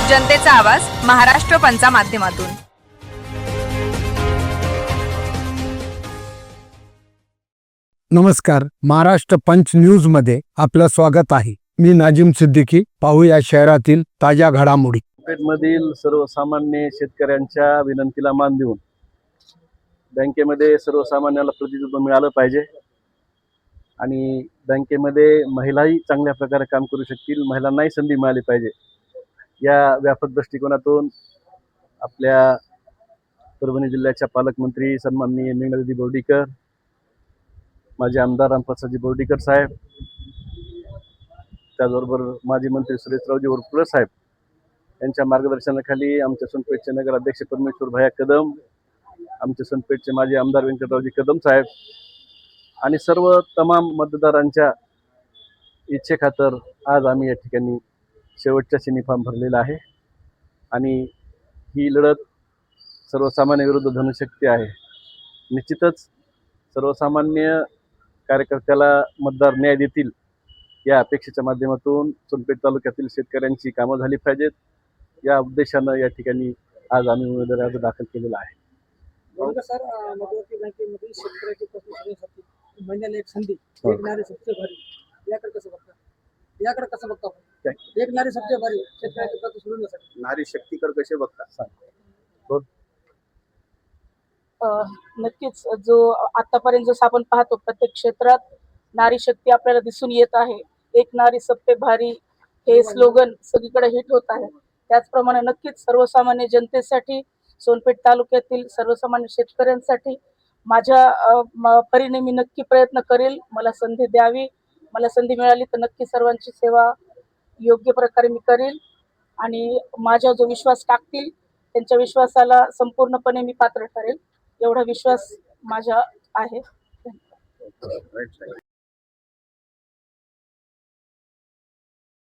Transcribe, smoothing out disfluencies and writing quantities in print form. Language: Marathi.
जनतेचा आवाज महाराष्ट्र पंचा माध्यमातून। नमस्कार, महाराष्ट्र पंच न्यूज मध्ये आपलं स्वागत आहे। मी नाजिम सिद्दीकी। पाहूया शहरातील ताज्या घडामोडी। मधील सर्वसामान्य शेतकऱ्यांच्या विनंतीला मान देऊन बँकेमध्ये सर्वसामान्याला प्रतिनिधित्व मिळालं पाहिजे आणि बँकेमध्ये महिलाही चांगल्या प्रकारे काम करू शकतील, महिलांनाही संधी मिळाली पाहिजे या व्यापक दृष्टिकोनातून आपल्या परभणी जिल्ह्याच्या पालकमंत्री सन्माननीय मीनादिदी बोर्डीकर, माजी आमदार रामप्रसादजी बोर्डीकर साहेब, त्याचबरोबर माजी मंत्री सुरेशरावजी उर्फुले साहेब यांच्या मार्गदर्शनाखाली आमच्या सोनपेठचे नगराध्यक्ष परमेश्वर भैया कदम, आमचे सोनपेठचे माजी आमदार व्यंकटरावजी कदम साहेब आणि सर्व तमाम मतदारांच्या इच्छेखातर आज आम्ही या ठिकाणी शेवटच्या क्षणी फॉर्म भरलेला आहे आणि ही लढत सर्वसामान्य विरुद्ध धनशक्ती आहे। निश्चितच सर्वसामान्य कार्यकर्त्याला मतदार न्याय देतील या अपेक्षेच्या माध्यमातून सोनपेठ तालुक्यातील शेतकऱ्यांची कामं झाली पाहिजेत या उद्देशानं या ठिकाणी आज आम्ही उमेदवारी अर्ज दाखल केलेला आहे। सर, मध्यवर्ती बँकेमध्ये शेतकऱ्याची प्रश्नासाठी महिन्याला एक संधी, एक नारी सबसे भारी, याकडे कसं बघता? एक नारी सबसे भारी शेतकऱ्याची प्रश्न सोडवण्यासाठी नारी शक्तीकडे कसे बघता? नक्कीच जो आतापर्यंत जसं आपण पाहतो प्रत्येक क्षेत्रात नारी शक्ती आपल्याला दिसून येत आहे। एक नारी सब पे भारी हे स्लोगन सगळीकडे हिट होत आहे। त्याचप्रमाणे नक्कीच सर्वसामान्य जनतेसाठी, सोनपेठ तालुक्यातील सर्वसामान्य शेतकऱ्यांसाठी माझ्या परीने मी नक्की प्रयत्न करेल। मला संधी द्यावी, मला संधी मिळाली तर नक्की सर्वांची सेवा योग्य प्रकारे मी करेल आणि माझा जो विश्वास टाकतील त्यांच्या विश्वासाला संपूर्णपणे मी पात्र ठरेल एवढा विश्वास माझा आहे।